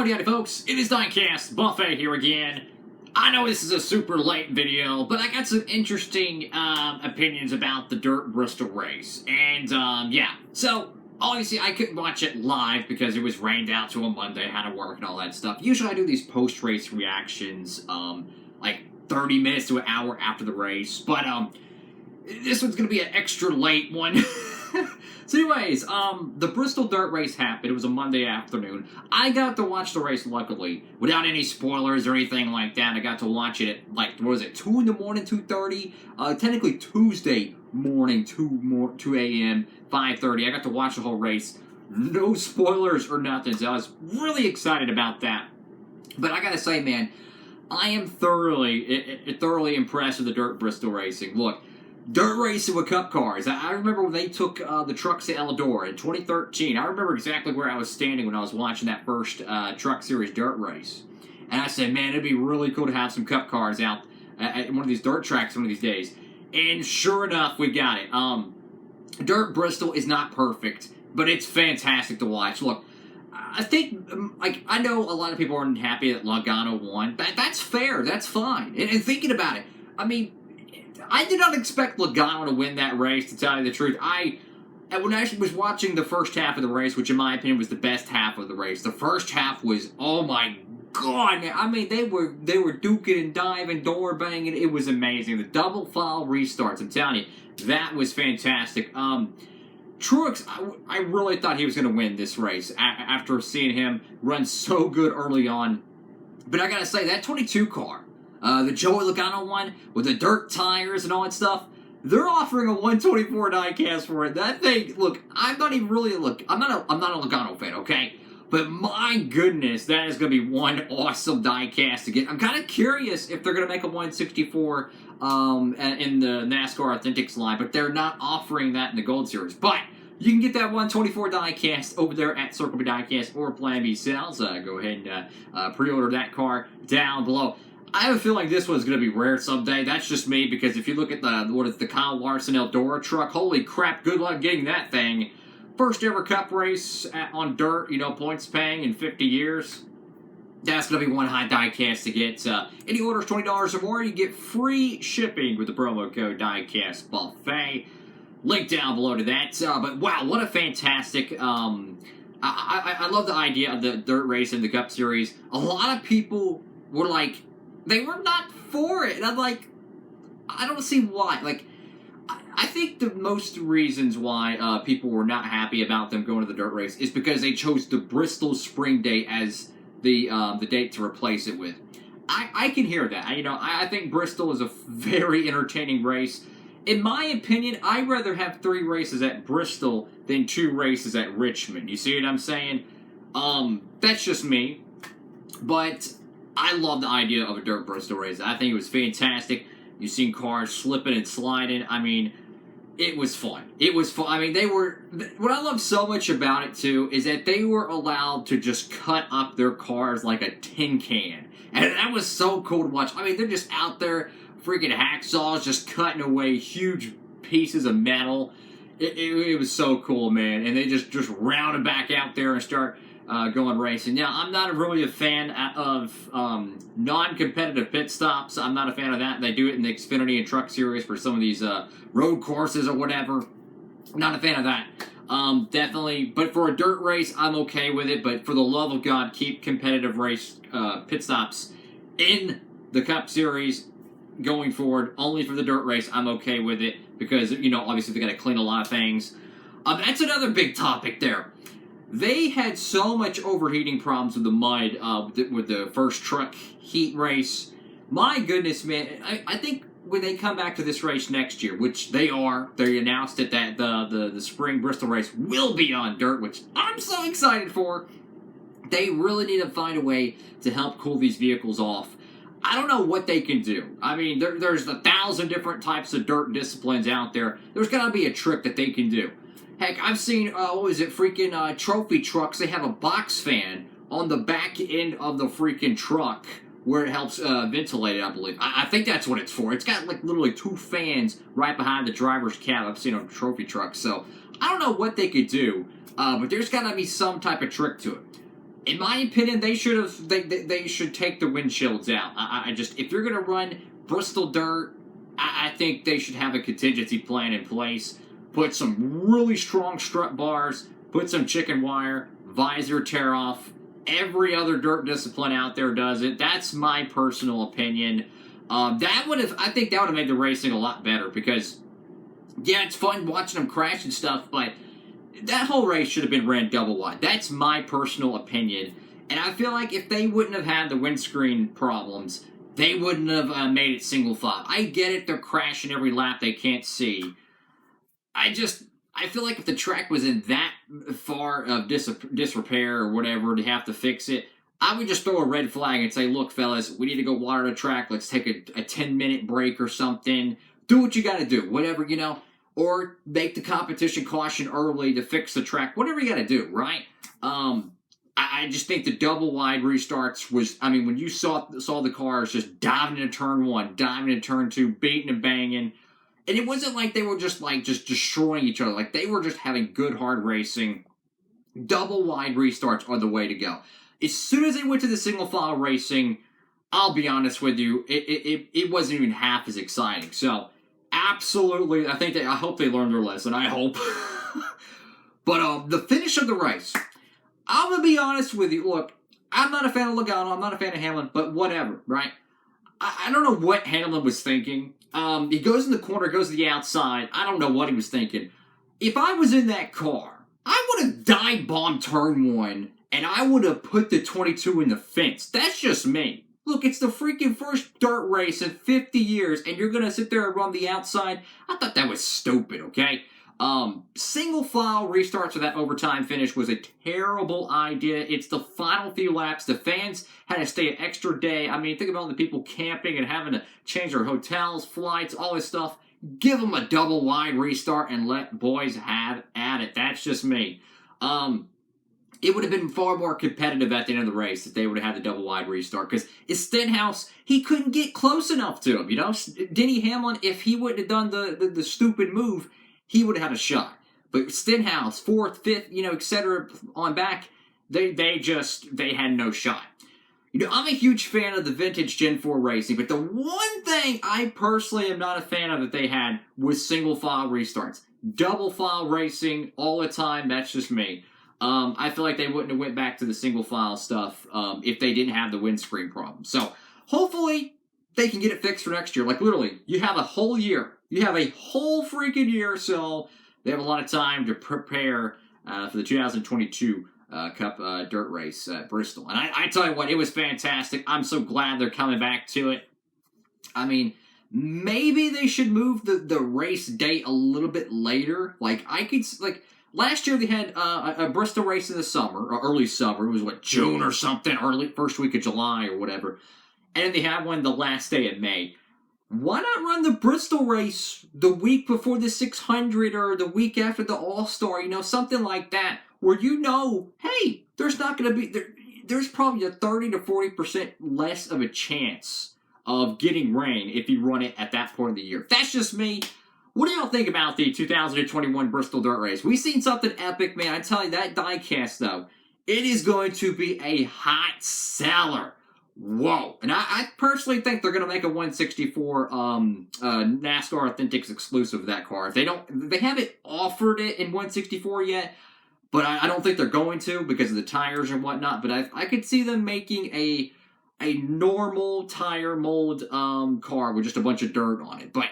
Howdy folks, it is Diecastbuffet here again. I know this is a super late video, but I got some interesting opinions about the Dirt Bristol race. And yeah, so obviously I couldn't watch it live because it was rained out to a Monday, had to work and all that stuff. Usually I do these post-race reactions like 30 minutes to an hour after the race, but this one's gonna be an extra late one. So anyways, the Bristol Dirt Race happened. It was a Monday afternoon. I got to watch the race, luckily, without any spoilers or anything like that. I got to watch it at, like, what was it, 2 in the morning, 2:30? Technically Tuesday morning, 2 a.m., 5:30. I got to watch the whole race. No spoilers or nothing, so I was really excited about that. But I gotta say, man, I am thoroughly impressed with the Dirt Bristol racing. Look, dirt racing with cup cars. I remember when they took the trucks to Eldora in 2013. I remember exactly where I was standing when I was watching that first Truck Series dirt race. And I said, man, it'd be really cool to have some cup cars out at one of these dirt tracks one of these days. And sure enough, we got it. Dirt Bristol is not perfect, but it's fantastic to watch. Look, I think, like, I know a lot of people aren't happy that Logano won. That's fair. That's fine. And thinking about it, I mean, I did not expect Logano to win that race, to tell you the truth. When I was watching the first half of the race, which in my opinion was the best half of the race, the first half was, oh my god, man. I mean, they were duking and diving, door banging. It was amazing. The double file restarts, I'm telling you, that was fantastic. Truex, I really thought he was going to win this race after seeing him run so good early on. But I gotta say, that 22 car, the Joey Logano one with the dirt tires and all that stuff, they're offering a 124 diecast for it. That thing, look, I'm not a Logano fan, okay? But my goodness, that is going to be one awesome diecast to get. I'm kind of curious if they're going to make a 164 in the NASCAR Authentics line, but they're not offering that in the Gold Series. But you can get that 124 diecast over there at Circle B Diecast or Plan B Sales. Go ahead and pre-order that car down below. I have a feeling this one's going to be rare someday. That's just me, because if you look at the Kyle Larson Eldora truck, holy crap, good luck getting that thing. First ever cup race on dirt, you know, points paying in 50 years. That's going to be one high diecast to get. Any orders $20 or more, you get free shipping with the promo code DIECASTBuffet. Link down below to that. But wow, what a fantastic... I love the idea of the dirt race in the Cup Series. A lot of people were like, they were not for it. And I'm like, I don't see why. Like, I think the most reasons why people were not happy about them going to the dirt race is because they chose the Bristol Spring Date as the date to replace it with. I can hear that. You know, I think Bristol is a very entertaining race. In my opinion, I'd rather have 3 races at Bristol than 2 races at Richmond. You see what I'm saying? That's just me. But I love the idea of a dirt Bristol race. I think it was fantastic. You've seen cars slipping and sliding. I mean, it was fun. It was fun. I mean, what I love so much about it, too, is that they were allowed to just cut up their cars like a tin can. And that was so cool to watch. I mean, they're just out there, freaking hacksaws, just cutting away huge pieces of metal. It was so cool, man. And they just rounded back out there and start going racing. Now, I'm not really a fan of non-competitive pit stops. I'm not a fan of that. They do it in the Xfinity and Truck Series for some of these road courses or whatever. Not a fan of that. Definitely. But for a dirt race, I'm okay with it. But for the love of God, keep competitive race pit stops in the Cup Series going forward. Only for the dirt race, I'm okay with it. Because, you know, obviously they got to clean a lot of things. That's another big topic there. They had so much overheating problems with the mud with the first truck heat race. My goodness, man. I think when they come back to this race next year, which they announced it that the spring Bristol race will be on dirt, which I'm so excited for. They really need to find a way to help cool these vehicles off. I don't know what they can do. I mean, there's 1,000 different types of dirt disciplines out there. There's got to be a trick that they can do. Heck, I've seen, freaking trophy trucks. They have a box fan on the back end of the freaking truck where it helps ventilate it, I believe. I think that's what it's for. It's got, like, literally 2 fans right behind the driver's cab I've seen on trophy trucks. So, I don't know what they could do, but there's got to be some type of trick to it. In my opinion, they should have. They should take the windshields out. I just, if you're gonna run Bristol dirt, I think they should have a contingency plan in place. Put some really strong strut bars. Put some chicken wire, visor tear off. Every other dirt discipline out there does it. That's my personal opinion. That would have. I think that would have made the racing a lot better because, yeah, it's fun watching them crash and stuff, but that whole race should have been ran double wide. That's my personal opinion. And I feel like if they wouldn't have had the windscreen problems, they wouldn't have made it single file. I get it, they're crashing every lap they can't see. I feel like if the track was in that far of disrepair or whatever to have to fix it, I would just throw a red flag and say, look, fellas, we need to go water the track. Let's take a 10-minute break or something. Do what you got to do, whatever, you know. Or make the competition caution early to fix the track. Whatever you got to do, right? I just think the double wide restarts was, I mean, when you saw the cars just diving into turn one, diving into turn two, beating and banging, and it wasn't like they were just destroying each other. Like, they were just having good, hard racing. Double wide restarts are the way to go. As soon as they went to the single file racing, I'll be honest with you, it wasn't even half as exciting. So, absolutely, I hope they learned their lesson. I hope. But the finish of the race, I'm gonna be honest with you. Look, I'm not a fan of Logano. I'm not a fan of Hamlin. But whatever, right? I don't know what Hamlin was thinking. He goes in the corner, goes to the outside. I don't know what he was thinking. If I was in that car, I would have dive bombed turn one, and I would have put the 22 in the fence. That's just me. Look, it's the freaking first dirt race in 50 years, and you're going to sit there and run the outside? I thought that was stupid, okay? Single file restarts for that overtime finish was a terrible idea. It's the final few laps. The fans had to stay an extra day. I mean, think about the people camping and having to change their hotels, flights, all this stuff. Give them a double wide restart and let boys have at it. That's just me. It would have been far more competitive at the end of the race if they would have had the double wide restart. Because Stenhouse, he couldn't get close enough to him. You know, Denny Hamlin, if he wouldn't have done the stupid move, he would have had a shot. But Stenhouse, fourth, fifth, you know, etc. on back, they had no shot. You know, I'm a huge fan of the vintage Gen 4 racing, but the one thing I personally am not a fan of that they had was single file restarts. Double file racing all the time, that's just me. I feel like they wouldn't have went back to the single file stuff if they didn't have the windscreen problem. So, hopefully, they can get it fixed for next year. Like, literally, you have a whole year. You have a whole freaking year, so they have a lot of time to prepare for the 2022 Cup dirt race at Bristol. And I tell you what, it was fantastic. I'm so glad they're coming back to it. I mean, maybe they should move the race date a little bit later. Like, last year they had a Bristol race in the summer, or early summer. It was, June or something, early first week of July or whatever. And then they had one the last day of May. Why not run the Bristol race the week before the 600 or the week after the All-Star, you know, something like that, where you know, hey, there's not going to be, there's probably a 30 to 40% less of a chance of getting rain if you run it at that point of the year. That's just me. What do y'all think about the 2021 Bristol Dirt Race? We've seen something epic, man. I tell you, that diecast, though, it is going to be a hot seller. Whoa. And I personally think they're going to make a 164 NASCAR Authentics exclusive of that car. They haven't offered it in 164 yet, but I don't think they're going to because of the tires and whatnot. But I could see them making a normal tire mold car with just a bunch of dirt on it. But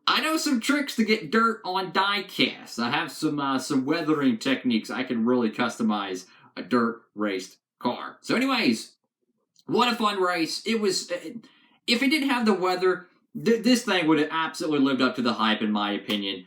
I know some tricks to get dirt on diecast. I have some weathering techniques. I can really customize a dirt raced car. So anyways, what a fun race. It was, if it didn't have the weather, this thing would have absolutely lived up to the hype, in my opinion.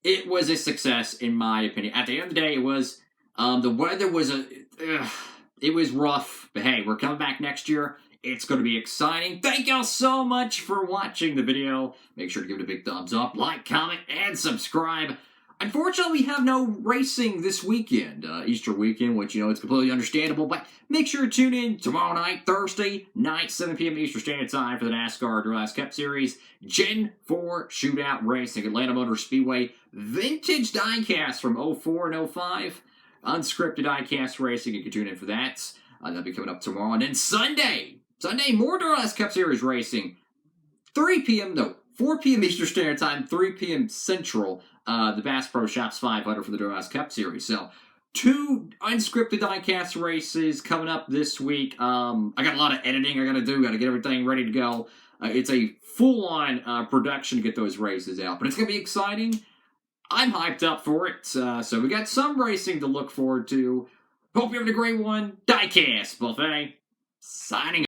It was a success, in my opinion. At the end of the day, it was, the weather was it was rough. But hey, we're coming back next year. It's going to be exciting. Thank y'all so much for watching the video. Make sure to give it a big thumbs up, like, comment, and subscribe. Unfortunately, we have no racing this weekend, Easter weekend, which, you know, it's completely understandable, but make sure to tune in tomorrow night, Thursday night, 7 p.m. Eastern Standard Time for the NASCAR Diecast Cup Series Gen 4 Shootout Racing, Atlanta Motor Speedway, vintage diecast from 04 and 05, unscripted diecast racing. You can tune in for that. That'll be coming up tomorrow. And then Sunday, more DRS Cup Series racing. 4 p.m. Eastern Standard Time, 3 p.m. Central, the Bass Pro Shops 500 for the DRS Cup Series. So, 2 unscripted diecast races coming up this week. I got a lot of editing I got to do. Got to get everything ready to go. It's a full-on production to get those races out. But it's going to be exciting. I'm hyped up for it. So we got some racing to look forward to. Hope you're having a great one. Diecast Buffet, signing